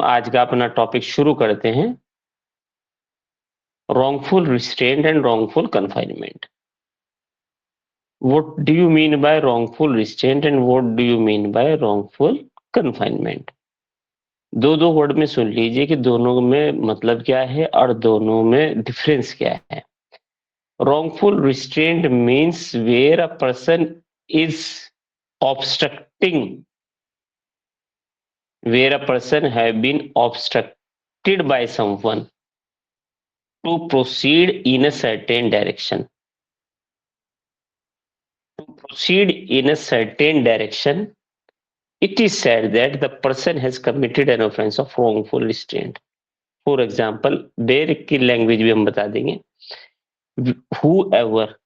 आज का अपना टॉपिक शुरू करते हैं, wrongful restraint and wrongful confinement. What do you mean by wrongful restraint and what do you mean by wrongful confinement? दो वर्ड में सुन लीजिए कि दोनों में मतलब क्या है और दोनों में डिफरेंस क्या है. Wrongful restraint means where a person is obstructing, where a person have been obstructed by someone to proceed in a certain direction. To proceed in a certain direction, it is said that the person has committed an offense of wrongful restraint. For example, बेर की language भी हम बता देंगे. Whoever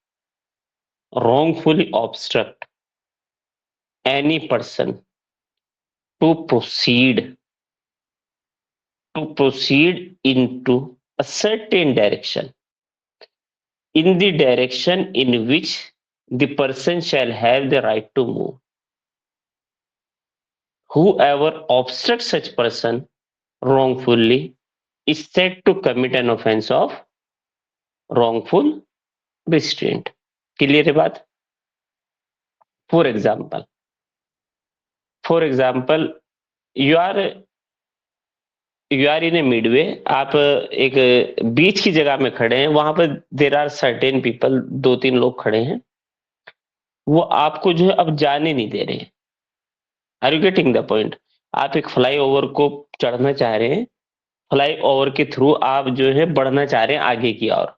wrongfully obstruct any person to proceed into a certain direction, in the direction in which the person shall have the right to move. Whoever obstructs such person wrongfully is said to commit an offense of wrongful restraint. Clear है बात? For example, you are in a midway. आप एक बीच की जगह में खड़े हैं, वहां पर there are certain people, 2-3 लोग खड़े हैं, वो आपको जो है अब जाने नहीं दे रहे हैं. Are you getting the point? आप एक फ्लाईओवर को चढ़ना चाह रहे हैं, फ्लाईओवर के थ्रू आप जो है बढ़ना चाह रहे हैं आगे की ओर.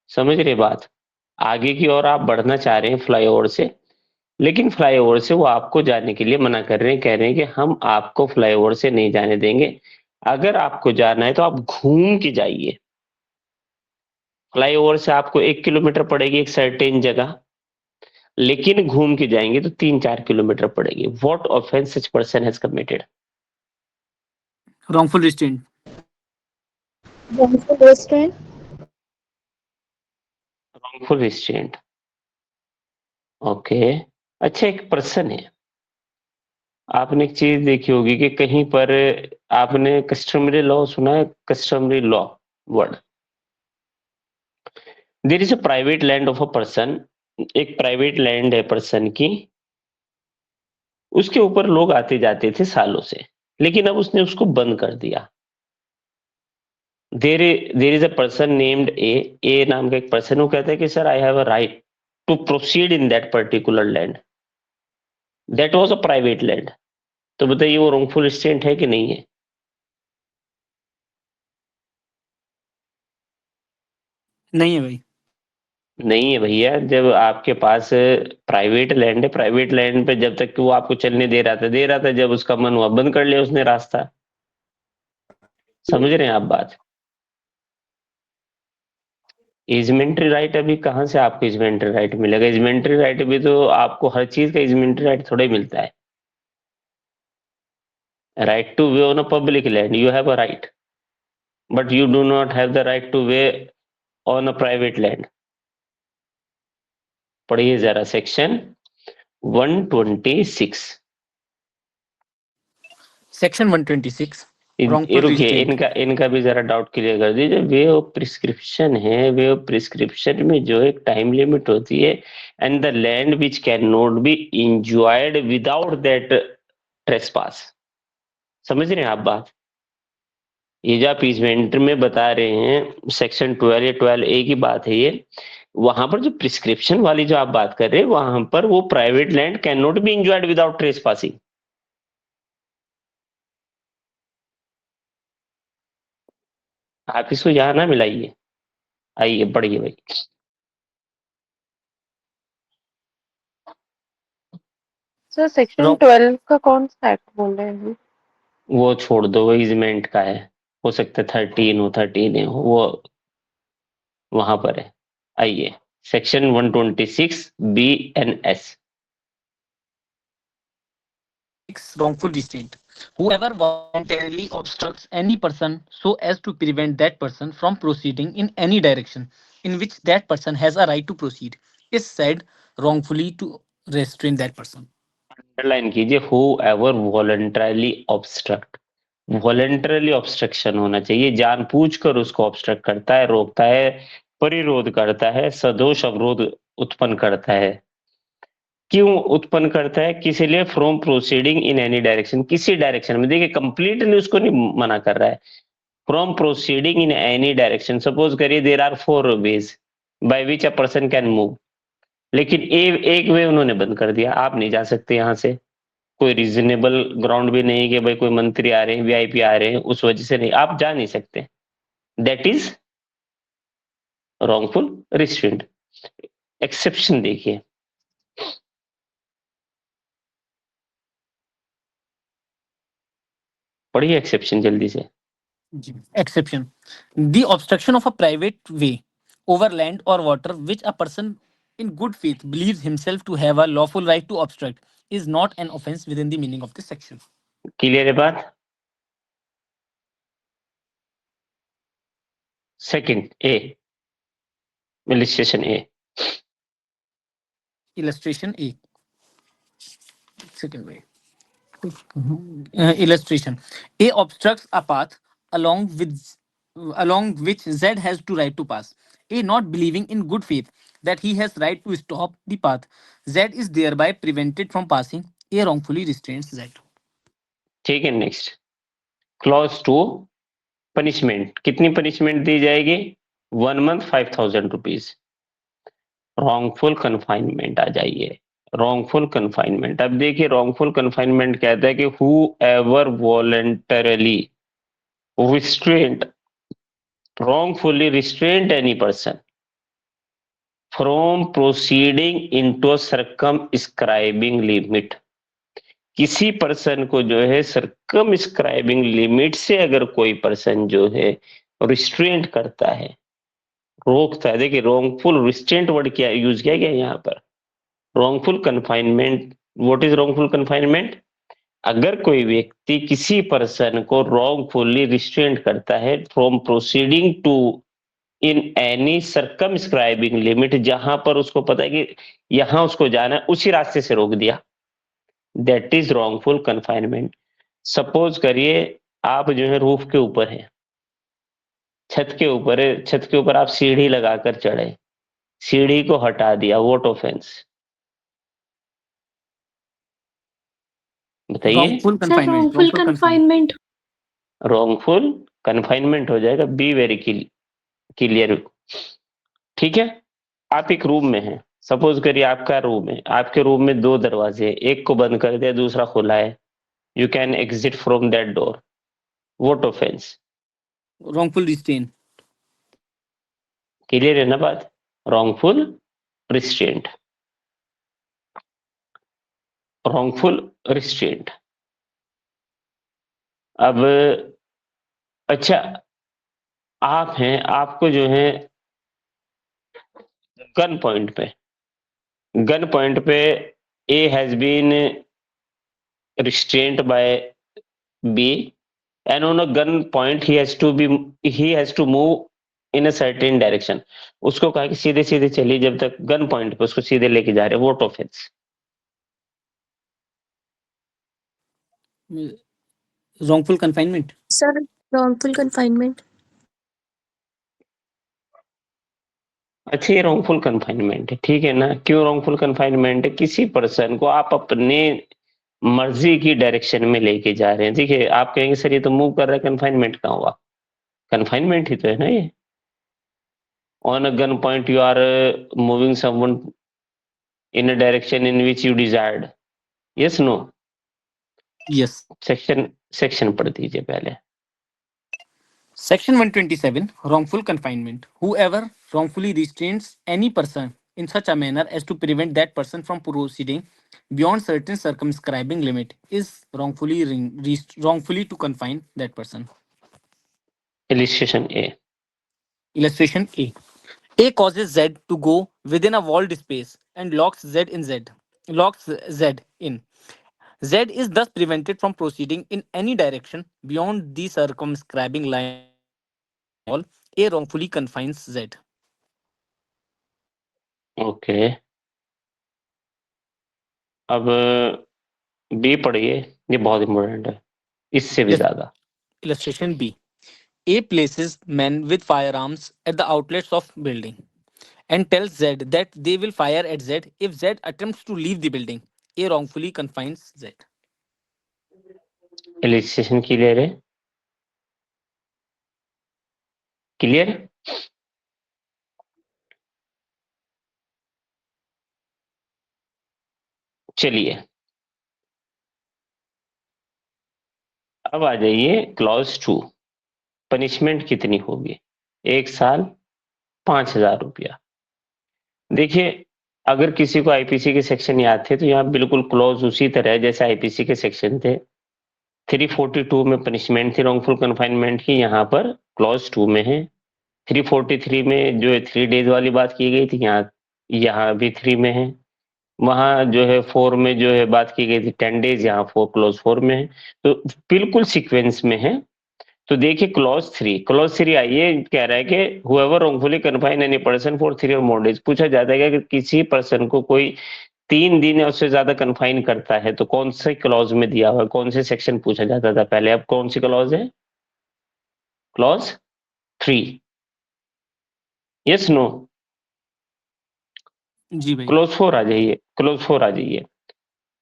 समझ रहे बात? आगे की ओर आप बढ़ना चाह रहे हैं फ्लाईओवर से, लेकिन फ्लाईओवर से वो आपको जाने के लिए मना कर रहे हैं, कह रहे हैं कि हम आपको फ्लाईओवर से नहीं जाने देंगे, अगर आपको जाना है तो आप घूम के जाइए. फ्लाईओवर से आपको 1 किलोमीटर पड़ेगी एक सर्टेन जगह, लेकिन घूम के जाएंगे तो 3-4 किलोमीटर पड़ेगी. What offence such person has committed? wrongful restraint. Wrongful restraint. wrongful restraint. Okay. अच्छा, एक पर्सन है. आपने एक चीज देखी होगी कि कहीं पर आपने कस्टमरी लॉ सुना है? Customary law word. There is a private land of a person. एक प्राइवेट लैंड है पर्सन की, उसके ऊपर लोग आते जाते थे सालों से, लेकिन अब उसने उसको बंद कर दिया. There is a person named A नाम का एक पर्सन, वो कहता है कि sir I have a right to proceed in that particular land. That was a private land. तो बताइए वो wrongful restraint है कि नहीं है? नहीं है भाई. नहीं है भैया. जब आपके पास प्राइवेट लैंड है, प्राइवेट लैंड पे जब तक कि वो आपको चलने दे रहा था, जब उसका मन हुआ बंद कर लिया उसने रास्ता. समझ रहे हैं आप बात? इजमेंट्री राइट अभी कहाँ से आपको इजमेंट्री राइट मिलेगा? इजमेंट्री राइट भी तो आपको हर चीज का इजमेंट्री राइट थोड़ा ही मिलता है. Right two way on a public land you have a right, but you do not have the right two way on a private land. पढ़िए जरा सेक्शन 126. Section 126. ये रुकिए, इनका भी जरा डाउट क्लियर कर दीजिए. वे ऑफ प्रिस्क्रिप्शन है, वे ऑफ प्रिस्क्रिप्शन में जो एक टाइम लिमिट होती है, and the land which can not be enjoyed without that trespass. समझ रहे हैं आप बात? ये जो आप इजमेंट्री में बता रहे हैं सेक्शन 12 या 12A की बात है ये, वहां पर जो प्रिस्क्रिप्शन वाली जो आप बात कर रहे हैं, वहां पर वो private land can not be enjoyed without trespassing. आप इसको यहाँ ना मिलाइए. आइए पढ़िए भाई. सर सेक्शन 12 का कौन सा एक्ट बोल रहे हैं? वो छोड़ दो, वो इजमेंट का है. हो सकता है 13 हो, 13 हो, वो वहां पर है. आइए section 126 wrongful restraint. Whoever voluntarily obstructs any person so as to prevent that person from proceeding in any direction in which that person has a right to proceed is said wrongfully to restrain that person. Underline कीजिए, whoever voluntarily obstruct. Voluntarily obstruction होना चाहिए, जानबूझकर उसको obstruct करता है, रोकता है, परिरोध करता है, सदोष अवरोध उत्पन्न करता है। क्यों उत्पन्न करता है? किसी लिए? From proceeding in any direction, किसी डायरेक्शन में। देखिए कंप्लीटली उसको नहीं मना कर रहा है, from proceeding in any direction. Suppose करिए there are 4 ways by which a person can move, लेकिन एक वे उन्होंने बंद कर दिया, आप नहीं जा सकते यहाँ से। कोई रीजनेबल ग्राउंड भी नहीं कि भाई कोई मंत्री आ रहे हैं, वीआईपी आ रहे हैं, उस वजह से नहीं, आप जा नहीं सकते। That is wrongful restraint. Exception देखिए, पढ़िए एक्सेप्शन जल्दी से। Exception. The obstruction of a private way over land or water which a person in good faith believes himself to have a lawful right to obstruct is not an offense within the meaning of this section. Clear है बात? Second A, illustration A. Illustration A. Second way. Illustration. A obstructs a path along which Z has to right to pass. A not believing in good faith that he has right to stop the path, Z is thereby prevented from passing. A wrongfully restrains Z. ठीक है, next clause 2, punishment. कितनी punishment दी जाएगी? 1 month 5,000 rupees. Wrongful confinement आ जाइए, wrongful confinement. अब देखिए wrongful confinement कहता है कि who ever voluntarily restraint, wrongfully restrained any person from proceeding into a circumscribing limit। किसी पर्सन को जो है सर्कमस्क्राइबिंग लिमिट से अगर कोई पर्सन जो है रिस्ट्रेंट करता है, रोकता है। देखिए रॉन्गफुल रिस्ट्रेंट वर्ड क्या यूज किया गया यहाँ पर, wrongful confinement. What is wrongful confinement? अगर कोई व्यक्ति किसी पर्सन को रॉन्गफुली रिस्ट्रेंट करता है from proceeding to in any circumscribing limit, जहां पर उसको पता है कि यहां उसको जाना है, उसी रास्ते से रोक दिया, that is wrongful confinement. Suppose करिए आप जो है रूफ के ऊपर है, छत के ऊपर है, छत के ऊपर आप सीढ़ी लगाकर चढ़े, सीढ़ी को हटा दिया, व्हाट ऑफेंस? बताइए। Wrongful sir confinement. Wrongful Wrongful confinement. Confinement. Wrongful confinement हो जाएगा, बी वेरी क्लियर। ठीक है, आप एक रूम में हैं, सपोज करिए आपका रूम है, आपके रूम में 2 दरवाजे हैं, एक को बंद कर दिया, दूसरा खुला है, you can exit from that door, what offence? Wrongful restraint. Clear है ना बात? Wrongful restraint, wrongful restraint. अब अच्छा, आप हैं, आपको जो है गन पॉइंट पे, गन पॉइंट पे A has been restrained by B, and on a gun point he has to move in a certain direction। उसको कहा कि सीधे सीधे चलिए, जब तक गन पॉइंट पे उसको सीधे लेके जा रहे हैं, what offence? Wrongful confinement. Sir wrongful confinement. अच्छा, ये रॉन्गफुल कन्फाइनमेंट है, ठीक है ना? क्यों रॉन्गफुल कन्फाइनमेंट है? किसी पर्सन को आप अपने मर्जी की डायरेक्शन में लेके जा रहे हैं। देखिए आप कहेंगे सर ये तो मूव कर रहा है, कन्फाइनमेंट कहाँ हुआ? कन्फाइनमेंट ही तो है ना ये। On a gun point you are moving someone in a direction in which you desired, yes no? Yes. Section पढ़ दीजिए पहले। Section 127. Wrongful confinement. Whoever wrongfully restrains any person in such a manner as to prevent that person from proceeding beyond certain circumscribing limit is wrongfully to confine that person. Illustration A. Illustration A. A causes Z to go within a walled space and locks Z in. Z is thus prevented from proceeding in any direction beyond the circumscribing line of the wall. A wrongfully confines Z. Okay, अब B पढ़िए, ये बहुत important है, इससे भी Yes. ज्यादा। Illustration B. A places men with firearms at the outlets of building and tells Z that they will fire at Z if Z attempts to leave the building. A wrongfully confines Z. Illustration clear है? Clear? चलिए अब आ जाइए clause 2। Punishment कितनी होगी? 1 साल 5,000 रुपया। देखिए अगर किसी को आईपीसी के सेक्शन याद थे तो यहाँ बिल्कुल क्लॉज उसी तरह जैसे आईपीसी के सेक्शन थे। 342 में पनिशमेंट थी रॉन्गफुल कन्फाइनमेंट की, यहाँ पर क्लॉज 2 में है। 343 में जो है 3 डेज वाली बात की गई थी, यहाँ भी 3 में है। वहां जो है 4 में जो है बात की गई थी 10 डेज, यहाँ 4 क्लॉज 4 में है, तो बिल्कुल सीक्वेंस में है। तो देखिए क्लॉज 3 आइए, कह रहा है कि whoever wrongfully confine any person for 3 or more days. पूछा जाता है कि अगर किसी पर्सन को कोई 3 दिन या उससे ज्यादा कन्फाइन करता है तो कौन से क्लॉज में दिया हुआ है, कौन से सेक्शन पूछा जाता था पहले। अब कौन सी क्लॉज है? क्लॉज 3। Yes no? जी भाई। क्लॉज 4 आ जाइए, क्लॉज 4 आ जाइए।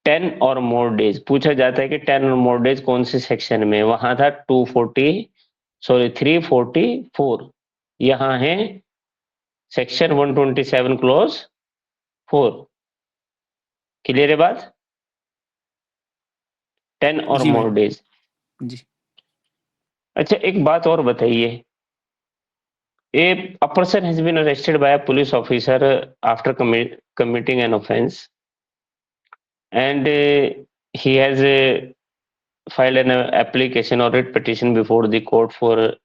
10 और मोर डेज पूछा जाता है कि 10 और मोर डेज कौन से सेक्शन में? वहां था 344। यहाँ है सेक्शन 127 क्लॉज 4। क्लियर है बात? 10 और जी मोर भाई। डेज। जी। अच्छा एक बात और बताइए, a person has been arrested by a police officer after committing an offense and he has filed an application or writ petition before the court for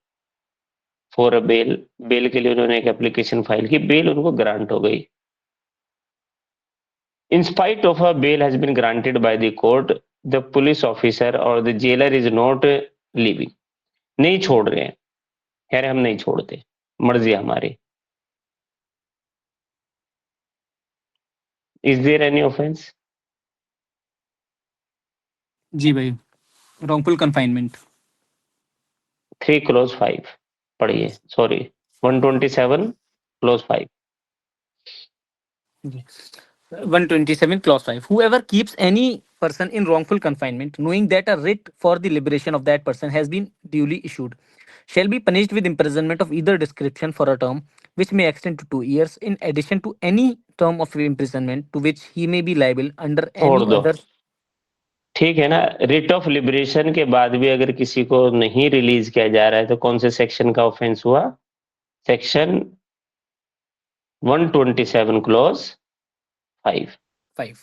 a bail के लिए उन्होंने एक एप्लीकेशन फाइल की, बेल उनको grant हो गई। In spite of a bail has been granted by the court, the police officer or the jailer is not leaving, नहीं छोड़ रहे हैं, कह रहे हम नहीं छोड़ते, मर्जी है हमारी। Is there any offense? जी भाई। wrongful confinement। 3 क्लॉज 5 पढ़िए, sorry 127 clause 5। 127 clause 5. Whoever keeps any person in wrongful confinement knowing that a writ for the liberation of that person has been duly issued shall be punished with imprisonment of either description for a term which may extend to 2 years in addition to any term of imprisonment to which he may be liable under छोड़ any दो, other। ठीक है ना? Writ of liberation के बाद भी अगर किसी को नहीं रिलीज किया जा रहा है तो कौन से सेक्शन का ऑफेंस हुआ? Section 127 clause 5। 5।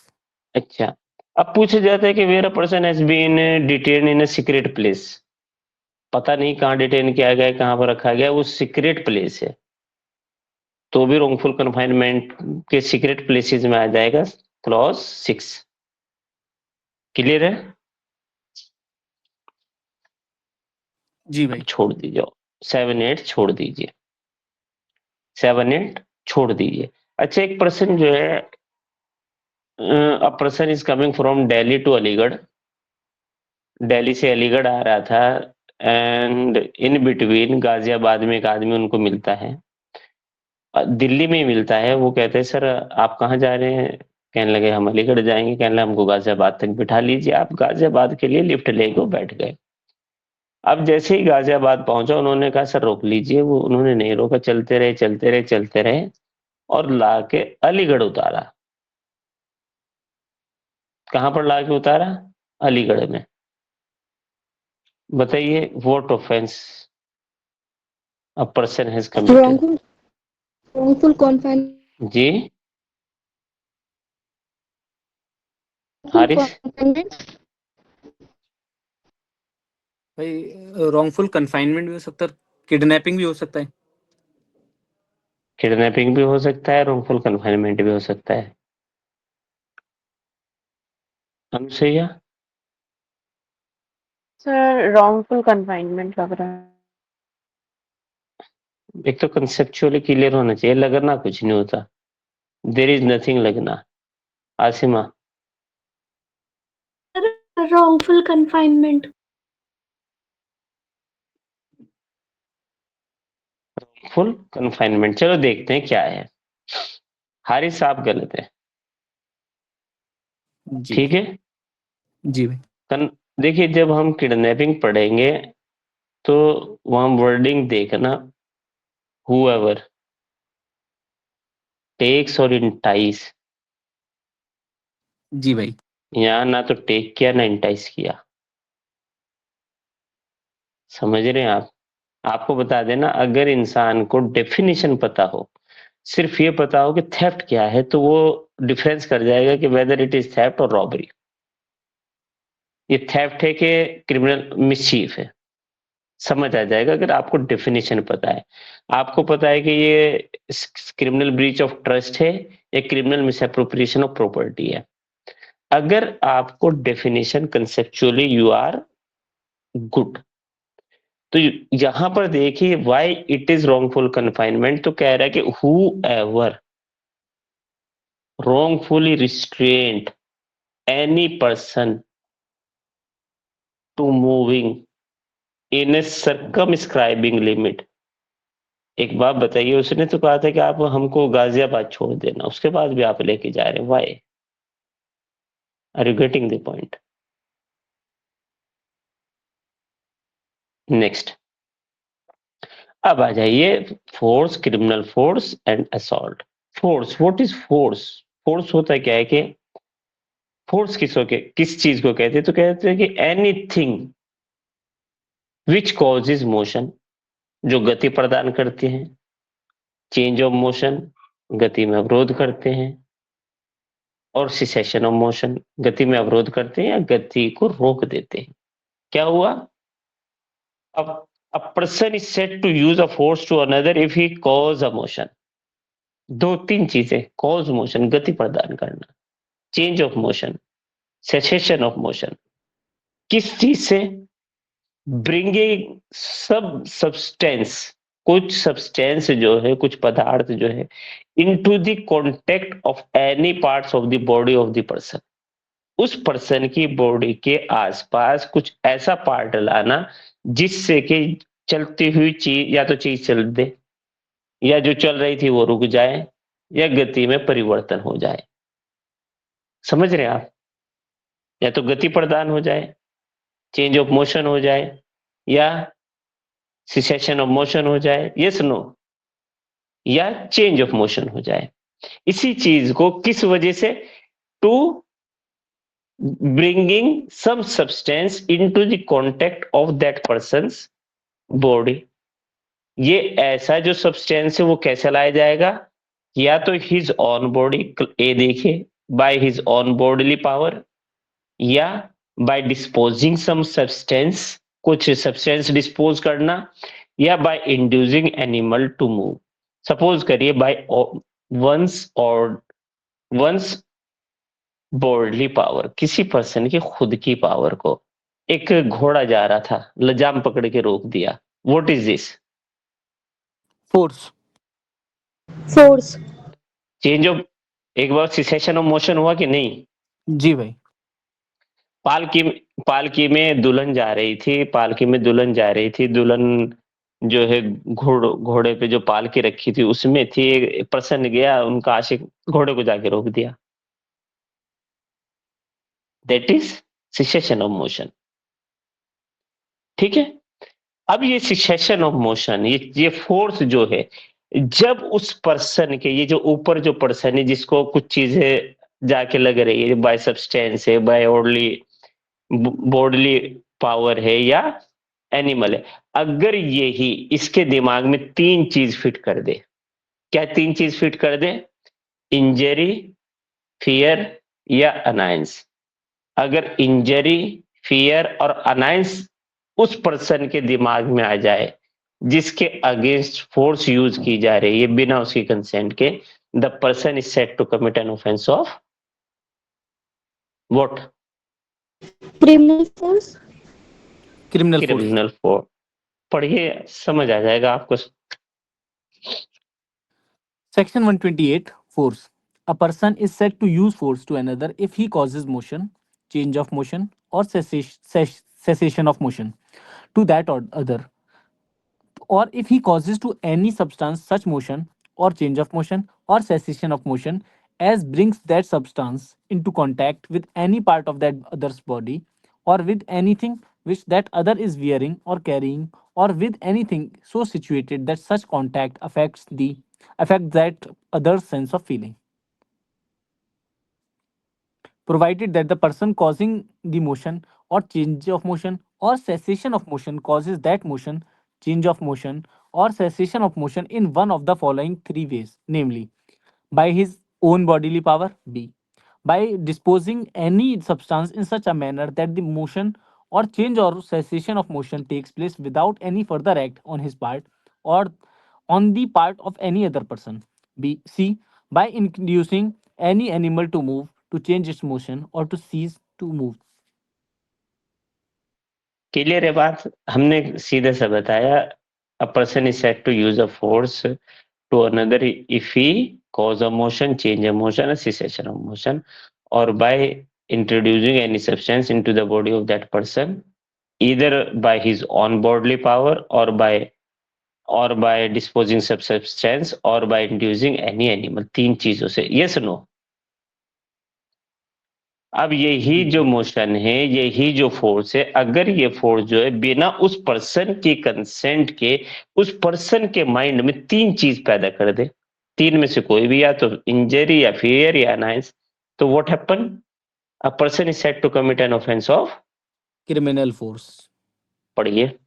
अच्छा अब पूछा जाता है कि where a person has been detain in a secret place, पता नहीं कहाँ डिटेन किया गया है, कहाँ पर रखा गया, वो सीक्रेट प्लेस है, तो भी रॉन्गफुल कन्फाइनमेंट के सीक्रेट प्लेसेस में आ जाएगा क्लॉज 6। क्लियर है? जी भाई। छोड़ दीजिए 7 8 छोड़ दीजिए, 7 8 छोड़ दीजिए। अच्छा एक पर्सन जो है, a person is coming from Delhi to Aligarh, Delhi से अलीगढ़ आ रहा था एंड इन बिटवीन गाजियाबाद में एक आदमी उनको मिलता है, दिल्ली में ही मिलता है। वो कहते हैं सर आप कहाँ जा रहे हैं? कहने लगे हम अलीगढ़ जाएंगे। कहने लगे हमको गाजियाबाद तक बिठा लीजिए। आप गाजियाबाद के लिए लिफ्ट लेके वो बैठ गए। अब जैसे ही गाजियाबाद पहुंचा उन्होंने कहा सर रोक लीजिए, वो उन्होंने नहीं रोका, चलते रहे चलते रहे चलते रहे और लाके अलीगढ़ उतारा। कहां पर लाके उतारा? अलीगढ़ में। बताइए what offence a person has committed? wrongful confinement जी हारिस? भाई wrongful confinement भी हो सकता है, किडनैपिंग भी हो सकता है। किडनैपिंग भी हो सकता है, रॉन्गफुल कन्फाइनमेंट भी हो सकता है। अनुसैया? सर wrongful confinement लग रहा है। एक तो कंसेप्चुअली क्लियर होना चाहिए, लगना कुछ नहीं होता, देर इज नथिंग लगना। Asima? wrongful confinement wrongful confinement। चलो देखते हैं क्या है। हारिस आप गलत है, जी ठीक है। जी भाई। देखिए जब हम किडनैपिंग पढ़ेंगे तो वहां वर्डिंग देखना, whoever takes और entice, जी भाई। यहाँ ना तो टेक किया ना इंटाइस किया, समझ रहे हैं आप। आपको बता देना, अगर इंसान को डेफिनेशन पता हो, सिर्फ ये पता हो कि थेफ्ट क्या है, तो वो डिफरेंस कर जाएगा कि वेदर इट इज थेफ्ट और रॉबरी। ये थेफ्ट है कि क्रिमिनल मिसचीफ है, समझ आ जाएगा अगर आपको डेफिनेशन पता है। आपको पता है कि ये क्रिमिनल ब्रीच ऑफ ट्रस्ट है या क्रिमिनल मिसअप्रोप्रिएशन ऑफ प्रॉपर्टी है। अगर आपको definition conceptually you are good, तो यहां पर देखिए why it is wrongful confinement, तो कह रहा है कि whoever wrongfully restrained any person to moving in a circumscribing limit। एक बात बताइए, उसने तो कहा था कि आप हमको गाजियाबाद छोड़ देना, उसके बाद भी आप लेके जा रहे हैं, why? Are you getting the point? Next, अब आ जाइए force, criminal force and assault. Force, what is force? Force होता क्या है कि फोर्स किस चीज को कहते हैं, तो कहते हैं कि एनीथिंग विच कॉजेज मोशन, जो गति प्रदान करते हैं, चेंज ऑफ मोशन, गति में अवरोध करते हैं, और सिसेशन ऑफ मोशन, गति में अवरोध करते हैं या गति को रोक देते हैं। क्या हुआ? अब a person is said to use a force to another if he cause a motion। दो तीन चीजें, कॉज मोशन गति प्रदान करना, change of motion, cessation of motion. किस चीज से? ब्रिंगिंग सब सब्सटेंस, कुछ सब्सटेंस जो है, कुछ पदार्थ जो है, into the contact of any parts of the body of the person. उस पर्सन की बॉडी के आसपास कुछ ऐसा पार्ट लाना जिससे कि चलती हुई चीज, या तो चीज चल दे, या जो चल रही थी वो रुक जाए, या गति में परिवर्तन हो जाए। समझ रहे हैं आप? या तो गति प्रदान हो जाए, चेंज ऑफ मोशन हो जाए, या सिसेशन ऑफ मोशन हो जाए, यस नो, या चेंज ऑफ मोशन हो जाए। इसी चीज को किस वजह से? To bringing some substance into the contact of that person's body। ये ऐसा जो सब्सटेंस है वो कैसे लाया जाएगा? या तो हिज ऑन बॉडी, ए देखिए, by his own bodily power, या बाय डिस्पोजिंग सम सब्सटेंस, कुछ सब्सटेंस डिस्पोज करना, या by inducing animal to move. Suppose करिए बाय वंस बॉडली पावर, किसी पर्सन की खुद की पावर को, एक घोड़ा जा रहा था, लजाम पकड़ के रोक दिया, what is this? Force. Force। Change of, एक बार सिसेशन ऑफ मोशन हुआ कि नहीं? जी भाई। पालकी पालकी में दुल्हन जा रही थी, पालकी में दुल्हन जा रही थी, दुल्हन जो है घोड़े पे जो पालकी रखी थी उसमें थी, एक पर्सन गया, उनका आशिक घोड़े को जाके रोक दिया, that is cessation of motion. ठीक है। अब ये सिसेशन ऑफ मोशन, ये फोर्स जो है, जब उस पर्सन के, ये जो ऊपर जो पर्सन है जिसको कुछ चीजें जाके लग रही है, बाय सब्सटेंस है, बाय बॉडली पावर है, या एनिमल है, अगर यही इसके दिमाग में तीन चीज फिट कर दे, क्या तीन चीज फिट कर दे? इंजरी, फियर या अनायंस। अगर इंजरी, फियर और अनायंस उस पर्सन के दिमाग में आ जाए जिसके अगेंस्ट फोर्स यूज की जा रही है बिना उसकी कंसेंट के, the person is set to commit an offence of what? Criminal force। Criminal force. Criminal force. पढ़िए, समझ आ जाएगा आपको। Section 128, force. A person is said to use force to another if he causes motion, change of motion, or cessation of motion to that or other, or if he causes to any substance such motion or change of motion or cessation of motion as brings that substance into contact with any part of that other's body, or with anything which that other is wearing or carrying, or with anything so situated that such contact affects that other's sense of feeling, provided that the person causing the motion or change of motion or cessation of motion causes that motion, change of motion, or cessation of motion in one of the following three ways, namely by his own bodily power, B, by disposing any substance in such a manner that the motion or change or cessation of motion takes place without any further act on his part or on the part of any other person, B, C, by inducing any animal to move, to change its motion, or to cease to move. Clear है बात? हमने सीधे से बताया, a person is said to use a force to another if he cause a motion, change a motion, a cessation of motion, or by introducing any substance into the body of that person, either by his own bodily power or by disposing substance or by inducing any animal. तीन चीजों से, yes or no? अब यही जो motion है, यही जो force है, अगर ये फोर्स जो है बिना उस पर्सन की कंसेंट के उस पर्सन के माइंड में तीन चीज पैदा कर दे, तीन में से कोई भी, या तो इंजरी या फियर या अनायंस, तो what happen? A person is said to commit an offence of Criminal force. पढ़िए।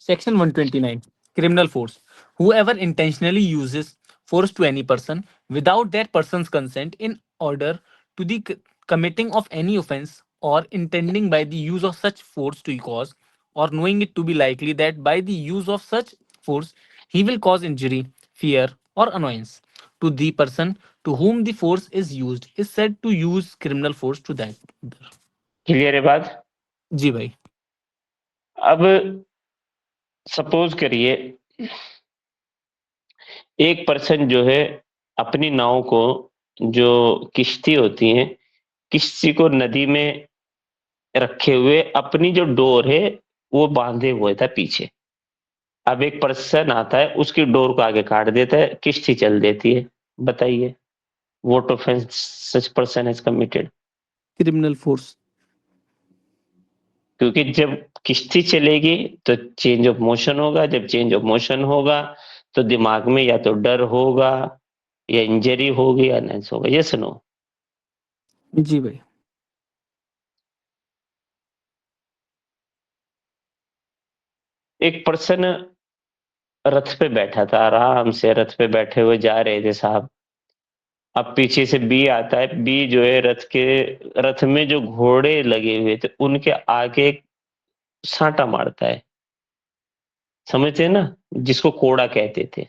Section 129. Criminal force. Whoever intentionally uses force to any person without that person's consent in order to the committing of any offense, or intending by the use of such force to cause, or knowing it to be likely that by the use of such force he will cause injury, fear, or annoyance to the person to whom the force is used, is said to use criminal force to that. Clear है बात? जी भाई। अब suppose करिए एक person जो है अपनी नाव को, जो किश्ती होती है, किश्ती को नदी में रखे हुए अपनी जो डोर है वो बांधे हुए था पीछे। अब एक पर्सन आता है, उसकी डोर को आगे काट देता है, किश्ती चल देती है। बताइए, what offence such person has committed? Criminal force. क्योंकि जब किश्ती चलेगी तो चेंज ऑफ मोशन होगा, जब चेंज ऑफ मोशन होगा तो दिमाग में या तो डर होगा या इंजरी होगी या नैंस होगा। Yes no? जी भाई। एक पर्सन रथ पे बैठा था, आराम से रथ पे बैठे हुए जा रहे थे साहब। अब पीछे से बी आता है, बी जो है रथ में जो घोड़े लगे हुए थे उनके आगे सांटा मारता है। समझते हैं ना, जिसको कोड़ा कहते थे।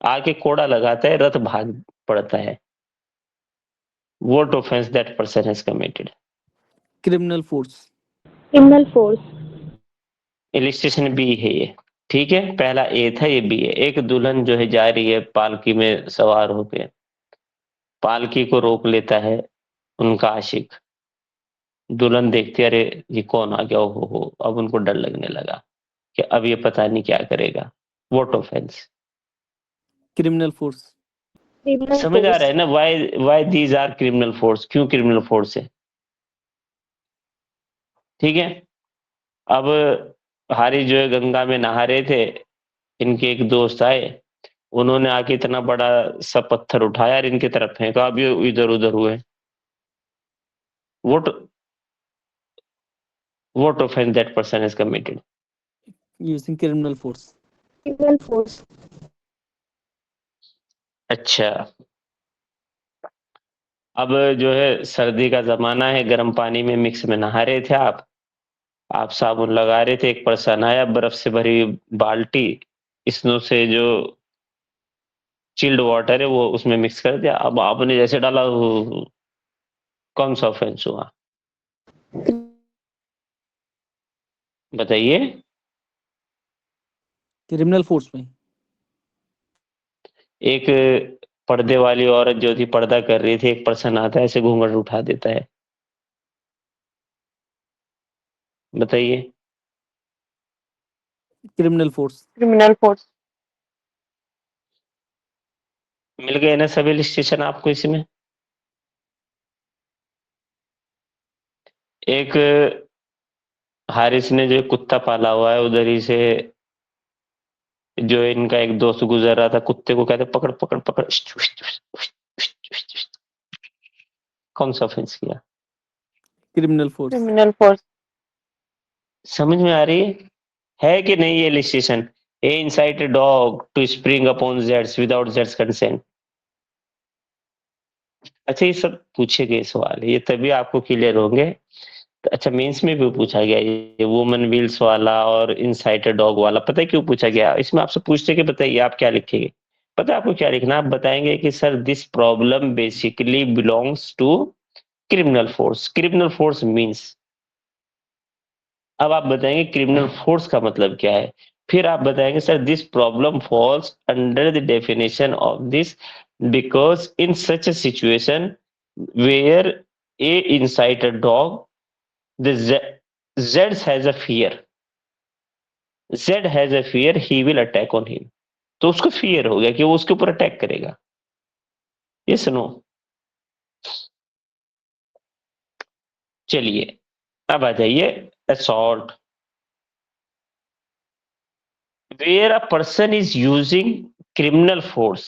आगे कोड़ा लगाता है, रथ भाग पड़ता है। What offense that person has committed? Criminal force. Criminal force. Illustration B है ये, ठीक है? पहला ए था, ये बी है। एक दुल्हन जो है जा रही है पालकी में सवार होकर, पालकी को रोक लेता है उनका आशिक। दुल्हन देखती है, अरे ये कौन आ गया, हो अब उनको डर लगने लगा कि अब ये पता नहीं क्या करेगा। What offense? Criminal force. Criminal समझ आ force. रहा है ना? Why these are criminal force? क्यों क्रिमिनल फोर्स है? ठीक है। अब हारी जो है गंगा में नहा रहे थे, इनके एक दोस्त आए, उन्होंने आके इतना बड़ा सा पत्थर उठाया और इनकी तरफ फेंका, अब ये इधर उधर हुए। what offense that person has committed? Using criminal force. Criminal force. अच्छा, अब जो है सर्दी का जमाना है, गर्म पानी में मिक्स में नहा रहे थे आप साबुन लगा रहे थे, एक पर्सन आया, बर्फ से भरी बाल्टी, स्नो से जो चिल्ड वाटर है वो उसमें मिक्स कर दिया, अब आपने जैसे डाला, कौन सा ऑफेंस हुआ? बताइए। क्रिमिनल फोर्स में। एक पर्दे वाली औरत जो थी, पर्दा कर रही थी, एक पर्सन आता है, ऐसे घूंघट उठा देता है। बताइए। Criminal force. Criminal force. मिल गए ना सभी इलिस्ट्रेशन आपको इसमें? एक हारिस ने जो कुत्ता पाला हुआ है, उधर ही से जो इनका एक दोस्त गुजर रहा था, कुत्ते को कहते पकड़ पकड़ पकड़, कौन सा ऑफेंस किया? Criminal force. Criminal force. समझ में आ रही है कि नहीं ये illustration? A insight a dog to spring upon Jades without Jades consent. अच्छा, ये सब पूछे गए सवाल है, ये तभी आपको क्लियर होंगे। तो अच्छा, मेंस में भी पूछा गया ये वुमन व्हील्स वाला और इनसाइट अ डॉग वाला। पता है क्यों पूछा गया? इसमें आपसे पूछते कि बताइए आप क्या लिखेंगे। पता है आपको क्या लिखना? आप बताएंगे कि sir this problem basically belongs to criminal force. Criminal force means, अब आप बताएंगे क्रिमिनल फोर्स का मतलब क्या है। फिर आप बताएंगे sir this problem falls under the definition of this because in such a situation where A incite a dog the Z has a fear. Z has a fear, he will attack on him. तो उसको fear हो गया कि वो उसके ऊपर attack करेगा। ये सुनो, चलिए अब आ जाइए assault. Where a person is using criminal force,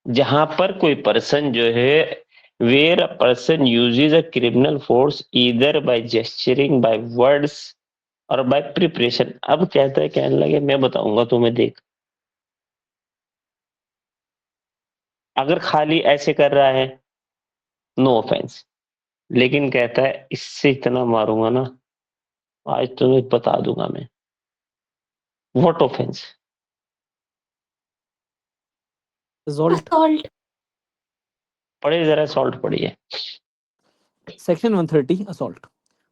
जहां पर कोई पर्सन जो है, where a person uses a criminal force either by gesturing, by words और बाय प्रिपरेशन। अब कहता है, कहने लगे मैं बताऊंगा तुम्हें, देख अगर खाली ऐसे कर रहा है नो ऑफेंस, लेकिन कहता है इससे इतना मारूंगा ना आज तुम्हें बता दूंगा मैं, व्हाट ऑफेंस? Assault. Assault. पढ़े जरा, सॉल्ट पढ़िए। Section 130. Assault.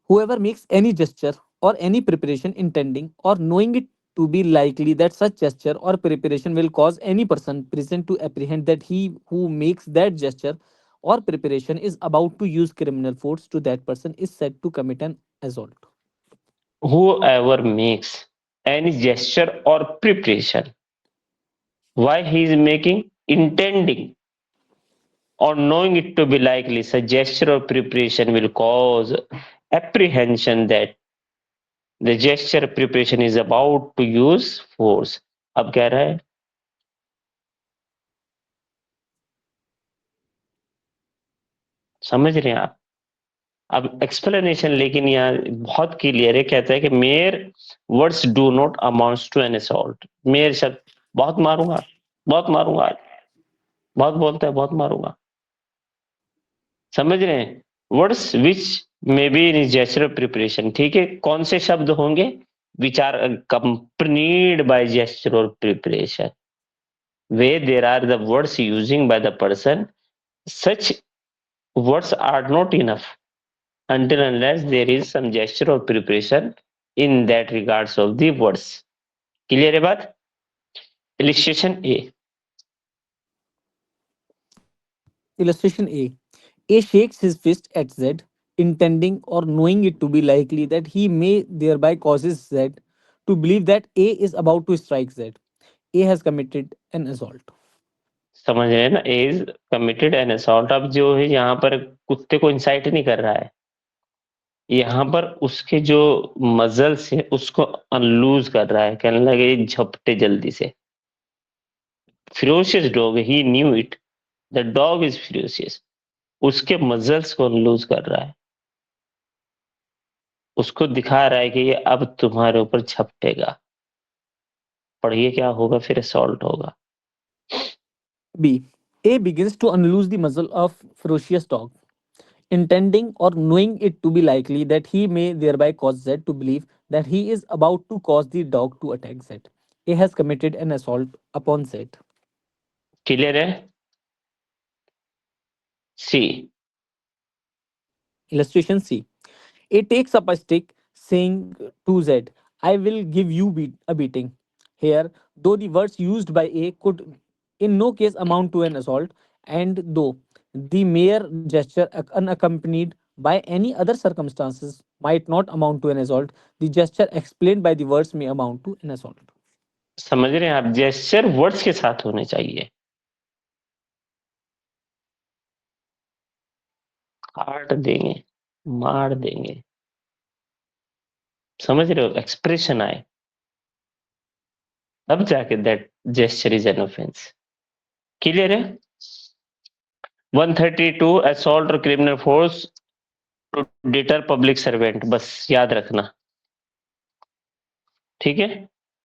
Whoever makes any gesture or any preparation intending or knowing it to be likely that such gesture or preparation will cause any person present to apprehend that he who makes that gesture or preparation is about to use criminal force to that person is said to commit an assault. Whoever makes any gesture or preparation, why he is making? Intending or knowing it to be likely such gesture or preparation will cause apprehension that the gesture preparation is about to use force। अब कह रहा है, समझ रहे हैं आप? अब explanation लेकिन यहाँ बहुत क्लियर है, कहता है कि mere words do not amounts to an assault. Mere शब्द, बहुत मारूंगा, बहुत मारूंगा आज, बहुत बोलता है बहुत मारूंगा। समझ रहे हैं? Words which may be in gesture preparation, ठीक है, कौन से शब्द होंगे? विचार कंपनीड बाय जेस्चर और प्रिपरेशन, वे there are the words using by the person, such words are not enough until unless there is some gesture or preparation in that regards of the words। Clear है बात? Illustration A. Illustration A. A shakes his fist at Z, intending or knowing it to be likely that he may thereby causes Z to believe that A is about to strike Z. A has committed an assault. समझ रहे हैं ना? ए is committed N assault. अब जो है यहाँ पर कुत्ते को इंसाइट नहीं कर रहा है, यहाँ पर उसके जो मजल्स है उसको अनलूज कर रहा है, कहने लगे झपटे जल्दी से। Furious dog, he knew it, the dog is furious, उसके मजल्स को अनलूज कर रहा है, उसको दिखा रहा है कि ये अब तुम्हारे ऊपर झपटेगा। पढ़िए क्या होगा फिर? असॉल्ट होगा। B. A begins to unloose the muzzle of ferocious dog, intending or knowing it to be likely that he may thereby cause Z to believe that he is about to cause the dog to attack Z. A has committed an assault upon Z. Clear है? सी। Illustration C. A takes up a stick, saying to Z, I will give you a beating. Here, though the words used by A could in no case amount to an assault, and though the mere gesture unaccompanied by any other circumstances might not amount to an assault. The gesture explained by the words may amount to an assault. समझ रहे हैं आप, gesture words के साथ होने चाहिए। काट देंगे, मार देंगे, समझ रहे हो, एक्सप्रेशन आए, अब जाके that gesture is an offence. Clear है? 132 असॉल्ट और criminal force to deter public servant, बस याद रखना, ठीक है।